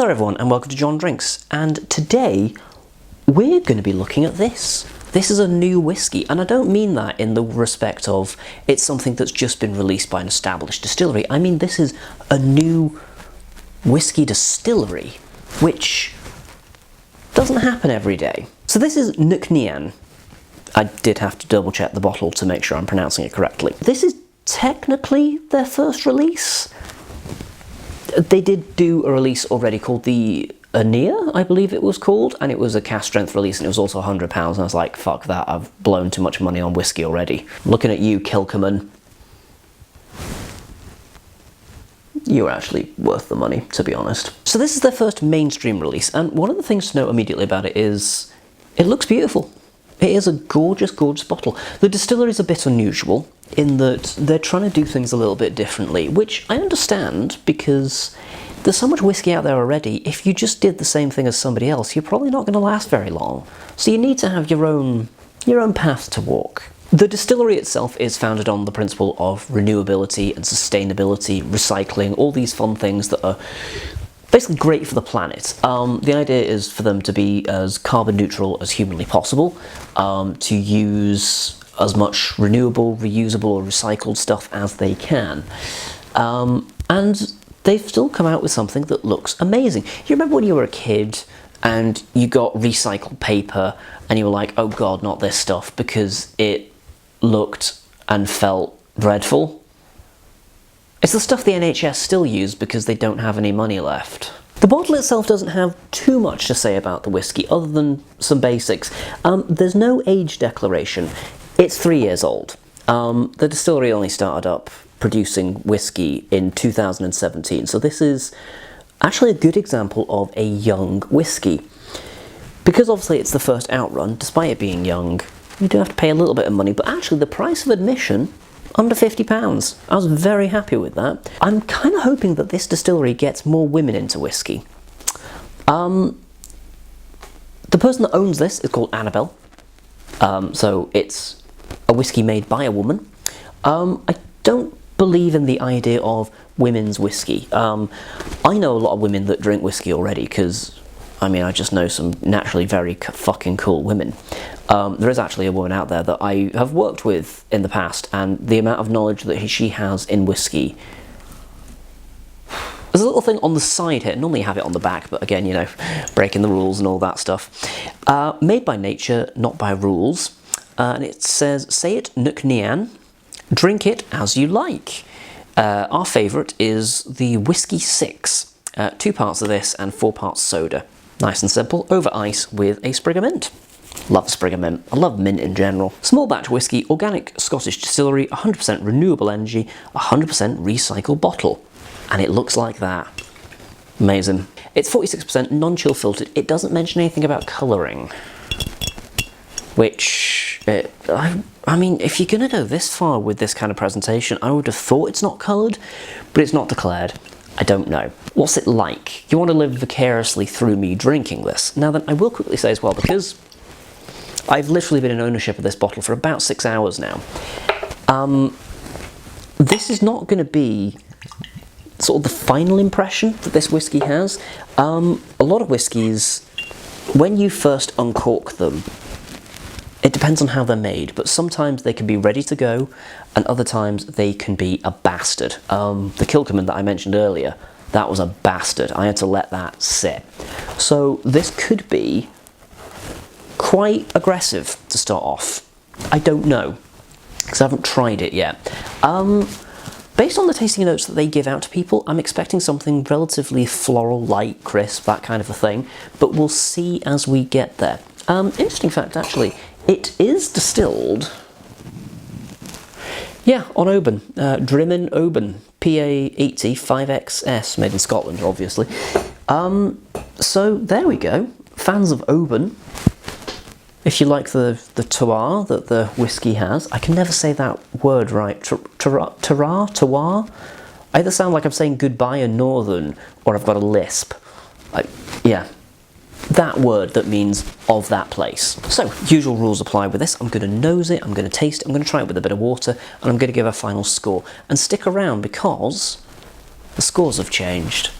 Hello everyone and welcome to John Drinks, and today we're going to be looking at this. This is a new whiskey, and I don't mean that in the respect of it's something that's just been released by an established distillery. I mean this is a new whiskey distillery, which doesn't happen every day. So this is Nc'Nean. I did have to double check the bottle to make sure I'm pronouncing it correctly. This is technically their first release. They did do a release already called the Nc'Nean, I believe it was called, and it was a cask strength release, and it was also £100, and I was like, fuck that, I've blown too much money on whiskey already. Looking at you, Kilkerman. You're actually worth the money, to be honest. So this is their first mainstream release, and one of the things to note immediately about it is it looks beautiful. It is a gorgeous, gorgeous bottle. The distillery is a bit unusual in that they're trying to do things a little bit differently, which I understand because there's so much whiskey out there already. If you just did the same thing as somebody else, you're probably not going to last very long. So you need to have your own path to walk. The distillery itself is founded on the principle of renewability and sustainability, recycling, all these fun things that are basically great for the planet. The idea is for them to be as carbon neutral as humanly possible, to use as much renewable, reusable or recycled stuff as they can. And they've still come out with something that looks amazing. You remember when you were a kid and you got recycled paper and you were like, oh god, not this stuff, because it looked and felt dreadful? It's the stuff the NHS still use because they don't have any money left. The bottle itself doesn't have too much to say about the whiskey other than some basics. There's no age declaration. It's 3 years old. The distillery only started up producing whiskey in 2017, so this is actually a good example of a young whiskey. Because obviously it's the first outrun, despite it being young, you do have to pay a little bit of money, but actually the price of admission, under £50. I was very happy with that. I'm kind of hoping that this distillery gets more women into whiskey. The person that owns this is called Annabelle. So it's a whiskey made by a woman. I don't believe in the idea of women's whiskey. I know a lot of women that drink whiskey already because, I mean, I just know some naturally very fucking cool women. There is actually a woman out there that I have worked with in the past, and the amount of knowledge that she has in whiskey. There's a little thing on the side here, normally you have it on the back, but again, you know, breaking the rules and all that stuff. Made by nature, not by rules. And it says, say it Nc'Nean, drink it as you like. Our favourite is the Whiskey 6. 2 parts of this and 4 parts soda. Nice and simple, over ice with a sprig of mint. Love a sprig of mint. I love mint in general. Small batch whiskey, organic Scottish distillery, 100% renewable energy, 100% recycled bottle. And it looks like that. Amazing. It's 46% non-chill filtered. It doesn't mention anything about colouring. Which, I mean, if you're going to go this far with this kind of presentation, I would have thought it's not coloured, but it's not declared. I don't know. What's it like? You want to live vicariously through me drinking this. Now then, I will quickly say as well, because I've literally been in ownership of this bottle for about 6 hours now. This is not going to be sort of the final impression that this whiskey has. A lot of whiskies, when you first uncork them, it depends on how they're made, but sometimes they can be ready to go, and other times they can be a bastard. The Kilkerman that I mentioned earlier, that was a bastard. I had to let that sit. So this could be quite aggressive to start off. I don't know, because I haven't tried it yet. Based on the tasting notes that they give out to people, I'm expecting something relatively floral, light, crisp, that kind of a thing, but we'll see as we get there. Interesting fact, actually, it is distilled, yeah, on Oban, Nc'Nean Oban, PA80 5XS, made in Scotland, obviously. So there we go, fans of Oban. If you like the terroir that the whiskey has, I can never say that word right, terroir? I either sound like I'm saying goodbye in Northern, or I've got a lisp. Yeah. That word that means of that place. So, usual rules apply with this. I'm going to nose it, I'm going to taste it, I'm going to try it with a bit of water, and I'm going to give a final score. And stick around because the scores have changed.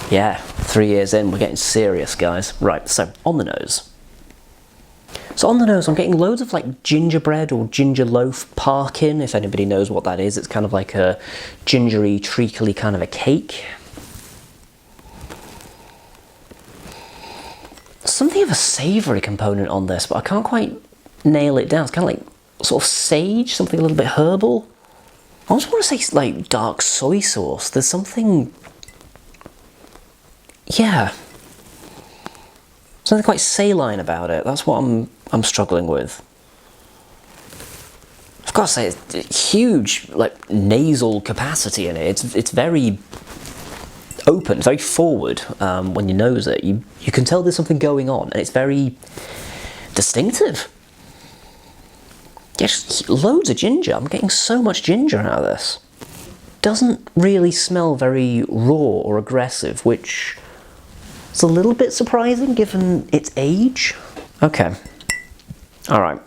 Yeah, 3 years in, we're getting serious, guys. Right, so on the nose. So on the nose, I'm getting loads of like gingerbread or ginger loaf parkin, if anybody knows what that is. It's kind of like a gingery, treacly kind of a cake. Something of a savoury component on this, but I can't quite nail it down. It's kind of like sort of sage, something a little bit herbal. I almost want to say like dark soy sauce. There's something, yeah, something quite saline about it. That's what I'm struggling with. I've got to say, it's huge, like nasal capacity in it. It's very open, it's very forward. When you nose it, you can tell there's something going on, and it's very distinctive. Yes, loads of ginger. I'm getting so much ginger out of this. Doesn't really smell very raw or aggressive, which is a little bit surprising given its age. Okay, all right.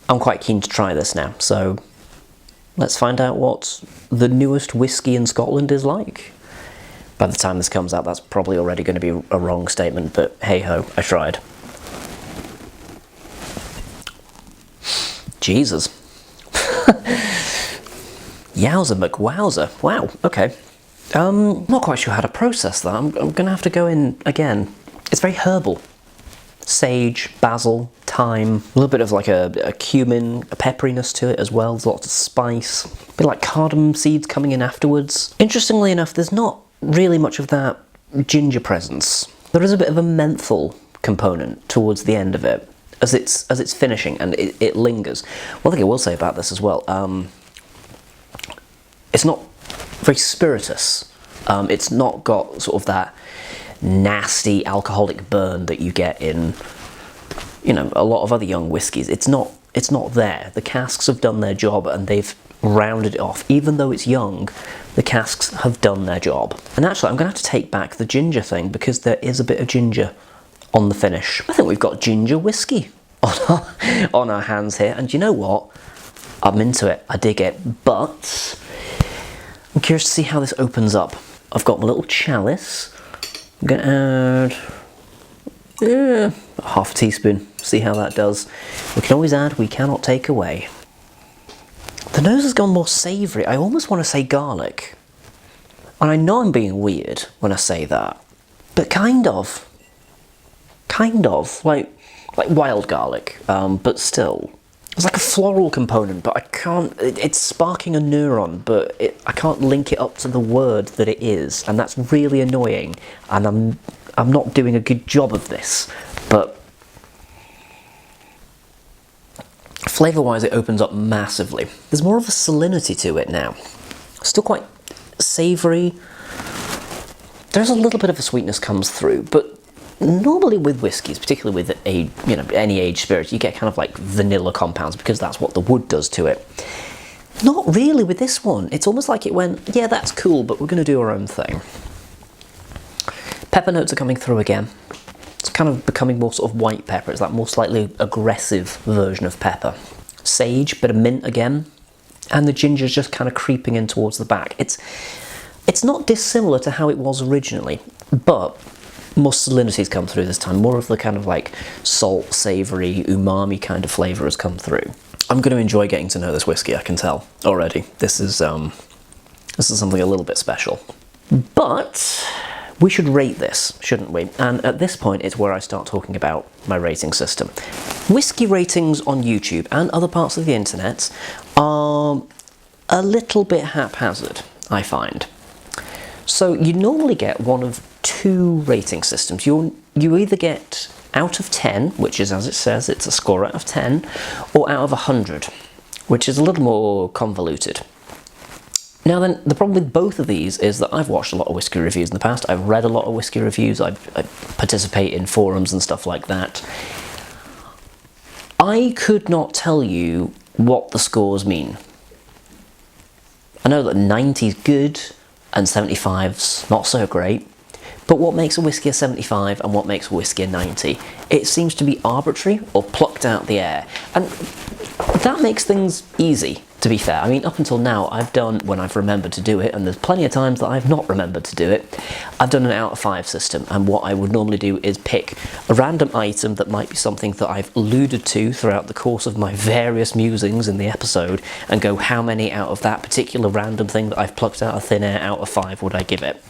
I'm quite keen to try this now, so let's find out what the newest whiskey in Scotland is like. By the time this comes out, that's probably already going to be a wrong statement, but hey-ho, I tried. Jesus. Yowza McWowza. Wow, okay. Not quite sure how to process that. I'm going to have to go in again. It's very herbal. Sage, basil, thyme, a little bit of like a cumin, a pepperiness to it as well. There's lots of spice. A bit like cardamom seeds coming in afterwards. Interestingly enough, there's not really much of that ginger presence. There is a bit of a menthol component towards the end of it as it's finishing, and it lingers. One thing I will say about this as well, it's not very spirituous. It's not got sort of that nasty alcoholic burn that you get in, you know, a lot of other young whiskies. It's not there. The casks have done their job and they've rounded it off. Even though it's young, the casks have done their job. And actually, I'm going to have to take back the ginger thing, because there is a bit of ginger on the finish. I think we've got ginger whiskey on our hands here, and you know what? I'm into it. I dig it, but I'm curious to see how this opens up. I've got my little chalice. I'm going to add half a teaspoon, see how that does. We can always add, we cannot take away. The nose has gone more savoury. I almost want to say garlic. And I know I'm being weird when I say that, but kind of, like wild garlic, but still. It's like a floral component, but I can't, it's sparking a neuron, but I can't link it up to the word that it is, and that's really annoying, and I'm not doing a good job of this, but flavour-wise it opens up massively. There's more of a salinity to it now. Still quite savoury. There's a little bit of a sweetness comes through, but normally with whiskies, particularly with any aged spirit, you get kind of like vanilla compounds, because that's what the wood does to it. Not really with this one. It's almost like it went, yeah, that's cool, but we're going to do our own thing. Pepper notes are coming through again. It's kind of becoming more sort of white pepper. It's that more slightly aggressive version of pepper. Sage, bit of mint again, and the ginger's just kind of creeping in towards the back. It's not dissimilar to how it was originally, but more salinity's come through this time. More of the kind of like salt, savoury, umami kind of flavour has come through. I'm going to enjoy getting to know this whiskey, I can tell already. This is something a little bit special. But we should rate this, shouldn't we? And at this point, it's where I start talking about my rating system. Whiskey ratings on YouTube and other parts of the internet are a little bit haphazard, I find. So you normally get one of two rating systems. You either get out of 10, which is, as it says, it's a score out of 10, or out of 100, which is a little more convoluted. Now then, the problem with both of these is that I've watched a lot of whiskey reviews in the past, I've read a lot of whiskey reviews, I participate in forums and stuff like that. I could not tell you what the scores mean. I know that 90's good and 75's not so great, but what makes a whiskey a 75 and what makes a whiskey a 90? It seems to be arbitrary or plucked out the air, and that makes things easy to be fair. I mean, up until now, I've done when I've remembered to do it, and there's plenty of times that I've not remembered to do it. I've done an out of 5 system, and what I would normally do is pick a random item that might be something that I've alluded to throughout the course of my various musings in the episode, and go how many out of that particular random thing that I've plucked out of thin air out of 5 would I give it.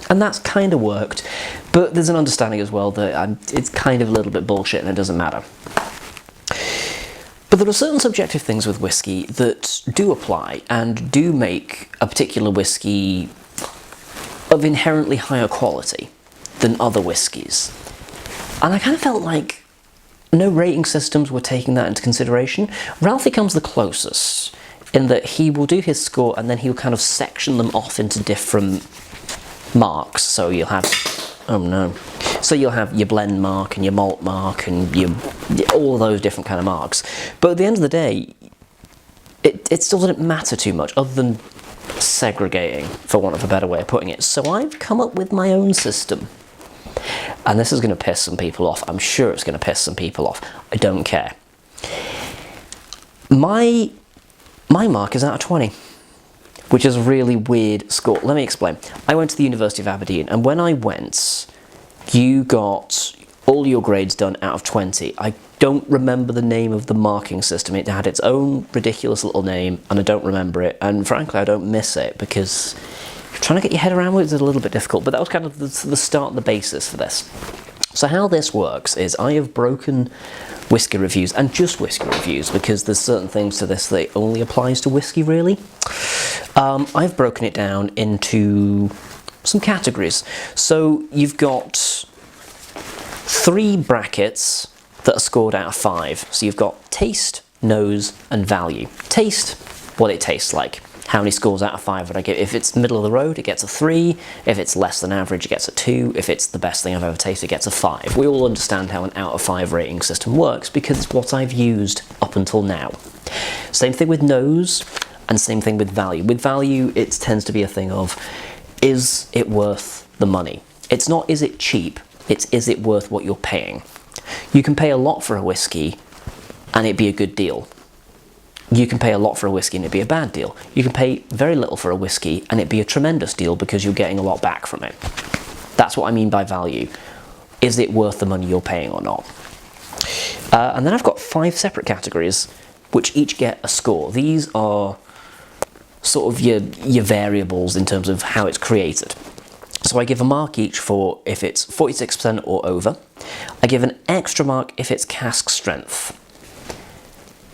And that's kind of worked, but there's an understanding as well that it's kind of a little bit bullshit and it doesn't matter. But there are certain subjective things with whiskey that do apply and do make a particular whiskey of inherently higher quality than other whiskies. And I kind of felt like no rating systems were taking that into consideration. Ralphie comes the closest in that he will do his score and then he'll kind of section them off into different marks. So you'll have, oh no. So you'll have your blend mark and your malt mark and all of those different kind of marks. But at the end of the day, it still didn't matter too much other than segregating, for want of a better way of putting it. So I've come up with my own system. And this is going to piss some people off. I'm sure it's going to piss some people off. I don't care. My mark is out of 20. Which is a really weird score. Let me explain. I went to the University of Aberdeen, and when I went, you got all your grades done out of 20. I don't remember the name of the marking system. It had its own ridiculous little name, and I don't remember it. And frankly, I don't miss it, because trying to get your head around it is a little bit difficult. But that was kind of the start, the basis for this. So how this works is I have broken whiskey reviews, and just whiskey reviews, because there's certain things to this that only applies to whiskey, really. I've broken it down into some categories. So you've got 3 brackets that are scored out of 5. So you've got taste, nose, and value. Taste, what it tastes like. How many scores out of 5 would I give? If it's middle of the road, it gets a 3. If it's less than average, it gets a 2. If it's the best thing I've ever tasted, it gets a 5. We all understand how an out of 5 rating system works because it's what I've used up until now. Same thing with nose, and same thing with value. With value, it tends to be a thing of, is it worth the money? It's not, is it cheap? It's, is it worth what you're paying? You can pay a lot for a whiskey, and it'd be a good deal. You can pay a lot for a whiskey and it'd be a bad deal. You can pay very little for a whiskey and it'd be a tremendous deal because you're getting a lot back from it. That's what I mean by value. Is it worth the money you're paying or not? And then I've got 5 separate categories which each get a score. These are sort of your variables in terms of how it's created. So I give a mark each for if it's 46% or over. I give an extra mark if it's cask strength.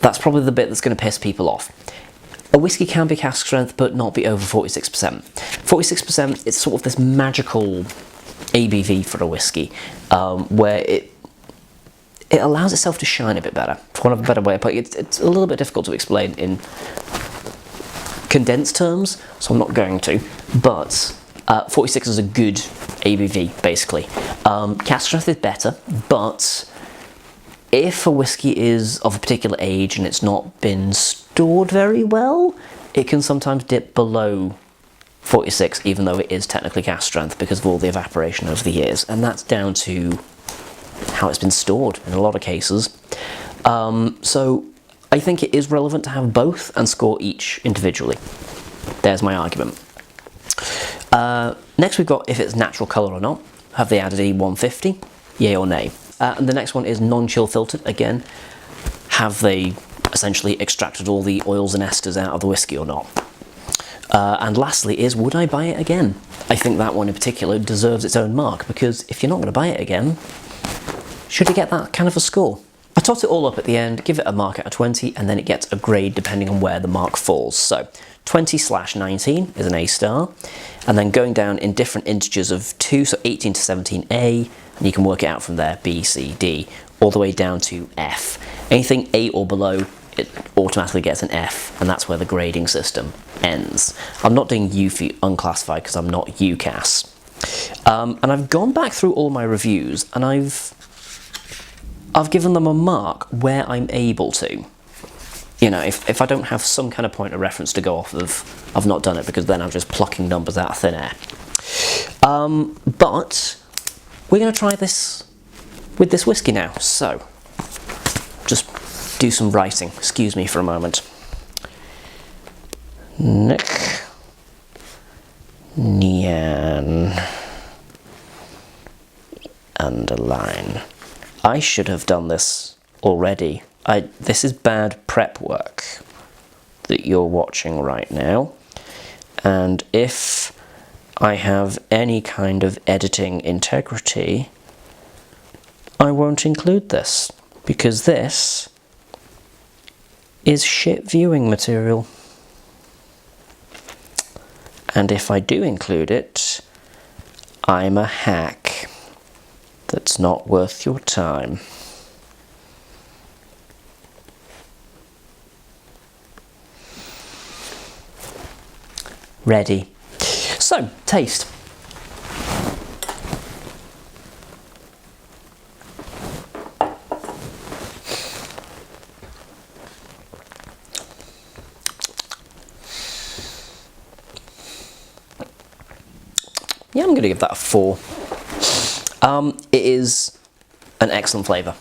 That's probably the bit that's going to piss people off. A whiskey can be cask strength, but not be over 46%. 46%, it's sort of this magical ABV for a whiskey, where it allows itself to shine a bit better. For want of a better way of putting it, it's a little bit difficult to explain in condensed terms, so I'm not going to, but 46 is a good ABV, basically. Cask strength is better, but if a whiskey is of a particular age and it's not been stored very well, it can sometimes dip below 46, even though it is technically cask strength because of all the evaporation over the years. And that's down to how it's been stored in a lot of cases. So I think it is relevant to have both and score each individually. There's my argument. Next we've got if it's natural colour or not. Have they added a 150? Yay or nay? And the next one is non-chill filtered. Again, have they essentially extracted all the oils and esters out of the whiskey or not? And lastly is, would I buy it again? I think that one in particular deserves its own mark, because if you're not going to buy it again, should it get that kind of a score? I tot it all up at the end, give it a mark out of 20, and then it gets a grade depending on where the mark falls. So 20/19 is an A star, and then going down in different integers of 2, so 18 to 17A, and you can work it out from there, B, C, D, all the way down to F. Anything A or below, it automatically gets an F, and that's where the grading system ends. I'm not doing U for unclassified because I'm not UCAS. And I've gone back through all my reviews, and I've given them a mark where I'm able to. You know, if I don't have some kind of point of reference to go off of, I've not done it, because then I'm just plucking numbers out of thin air. But we're going to try this with this whiskey now, so just do some writing. Excuse me for a moment. Nc'Nean underline. I should have done this already. This is bad prep work that you're watching right now, and if I have any kind of editing integrity, I won't include this, because this is shit viewing material. And if I do include it, I'm a hack that's not worth your time. Ready. So, taste. Yeah, I'm going to give that a 4. It is an excellent flavour.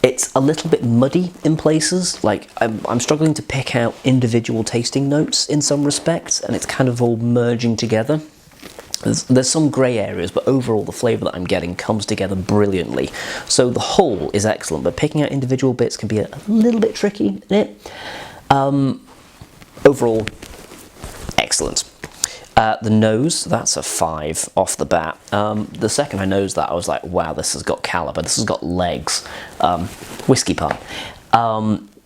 It's a little bit muddy in places. Like, I'm struggling to pick out individual tasting notes in some respects, and it's kind of all merging together. There's some grey areas, but overall the flavour that I'm getting comes together brilliantly. So the whole is excellent, but picking out individual bits can be a little bit tricky in it. Overall, excellent. The nose, that's a 5 off the bat. The second I nosed that, I was like, wow, this has got calibre, this has got legs. Whiskey pun.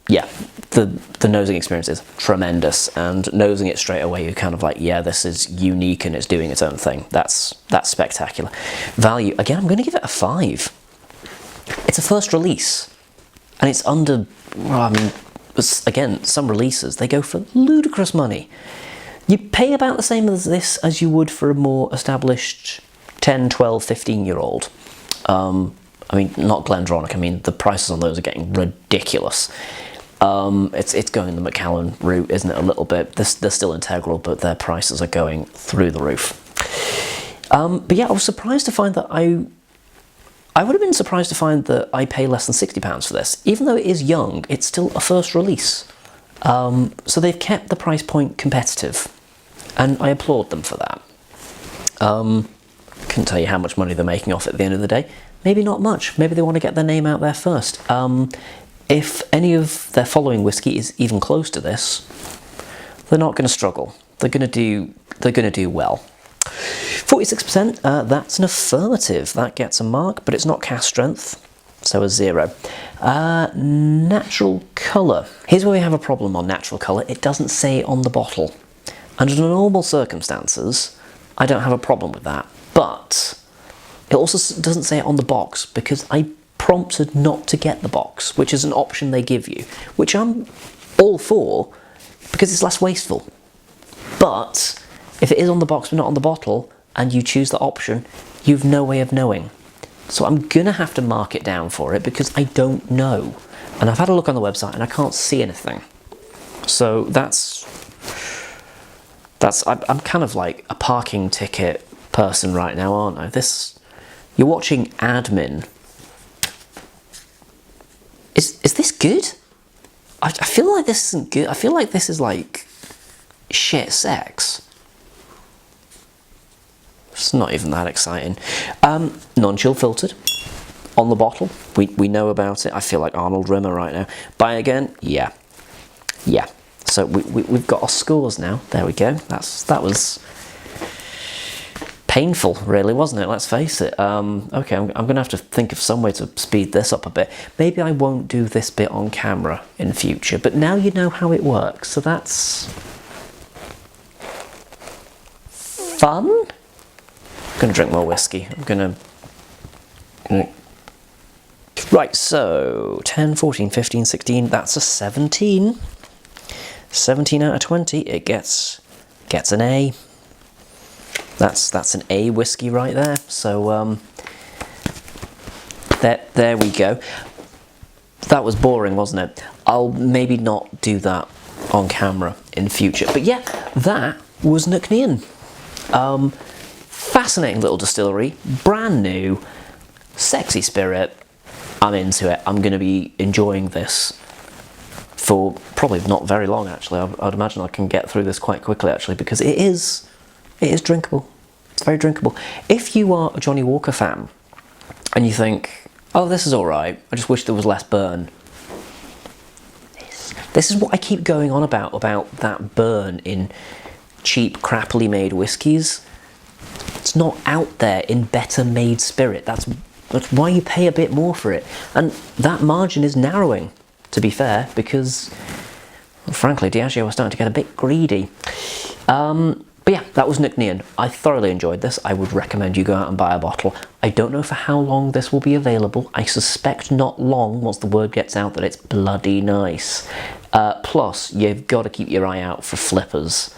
Yeah, the nosing experience is tremendous, and nosing it straight away, you're kind of like, yeah, this is unique and it's doing its own thing. That's spectacular. Value, again, I'm going to give it a 5. It's a first release, and it's under, well, I mean, again, some releases, they go for ludicrous money. You pay about the same as this as you would for a more established 10, 12, 15-year-old. I mean, not Glendronach, I mean, the prices on those are getting ridiculous. It's going the Macallan route, isn't it, a little bit? They're still integral, but their prices are going through the roof. But yeah, I was surprised to find that I would have been surprised to find that I pay less than £60 for this. Even though it is young, it's still a first release. So they've kept the price point competitive, and I applaud them for that. Couldn't tell you how much money they're making off it at the end of the day. Maybe not much. Maybe they want to get their name out there first. If any of their following whiskey is even close to this, they're not going to struggle. They're going to do well. 46%. That's an affirmative. That gets a mark, but it's not cask strength. So a 0. Natural colour. Here's where we have a problem on natural colour. It doesn't say on the bottle. Under normal circumstances, I don't have a problem with that. But it also doesn't say it on the box, because I prompted not to get the box, which is an option they give you, which I'm all for, because it's less wasteful. But if it is on the box but not on the bottle, and you choose the option, you've no way of knowing. So I'm going to have to mark it down for it, because I don't know. And I've had a look on the website and I can't see anything. So I'm kind of like a parking ticket person right now, aren't I? You're watching admin. Is this good? I feel like this isn't good. I feel like this is like shit sex. It's not even that exciting. Non-chill filtered on the bottle. We know about it. I feel like Arnold Rimmer right now. Buy again? Yeah. So we've got our scores now. There we go. That was painful, really, wasn't it? Let's face it. Okay, I'm going to have to think of some way to speed this up a bit. Maybe I won't do this bit on camera in future, but now you know how it works, so that's fun. I'm going to drink more whiskey. Right, so 10, 14, 15, 16, that's a 17. 17 out of 20, it gets an A. That's an A whiskey right there. So there we go. That was boring, wasn't it? I'll maybe not do that on camera in future. But yeah, that was Nc'Nean. Fascinating little distillery, brand new, sexy spirit. I'm into it. I'm going to be enjoying this for probably not very long, actually. I'd imagine I can get through this quite quickly, actually, because it is drinkable. It's very drinkable. If you are a Johnny Walker fan and you think, oh, this is all right, I just wish there was less burn. This is what I keep going on about that burn in cheap, crappily made whiskies. It's not out there in better made spirit. That's why you pay a bit more for it. And that margin is narrowing, to be fair, because, well, frankly, Diageo are starting to get a bit greedy. But yeah, that was Nc'Nean. I thoroughly enjoyed this. I would recommend you go out and buy a bottle. I don't know for how long this will be available. I suspect not long once the word gets out that it's bloody nice. Plus, you've got to keep your eye out for flippers.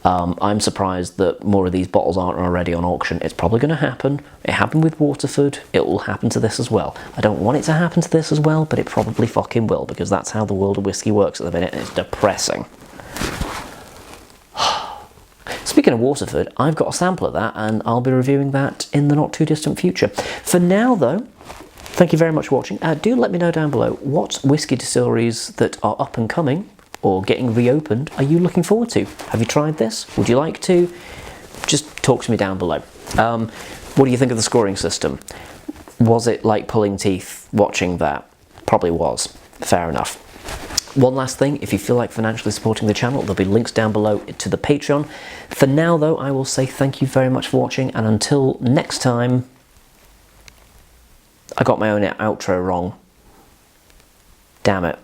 I'm surprised that more of these bottles aren't already on auction. It's probably going to happen. It happened with Waterford. It will happen to this as well. I don't want it to happen to this as well, but it probably fucking will, because that's how the world of whiskey works at the minute, and it's depressing. Speaking of Waterford, I've got a sample of that, and I'll be reviewing that in the not too distant future. For now, though, thank you very much for watching. Do let me know down below what whiskey distilleries that are up and coming or getting reopened are you looking forward to? Have you tried this? Would you like to? Just talk to me down below. What do you think of the scoring system? Was it like pulling teeth watching that? Probably was. Fair enough. One last thing, if you feel like financially supporting the channel, there'll be links down below to the Patreon. For now, though, I will say thank you very much for watching, and until next time, I got my own outro wrong. Damn it.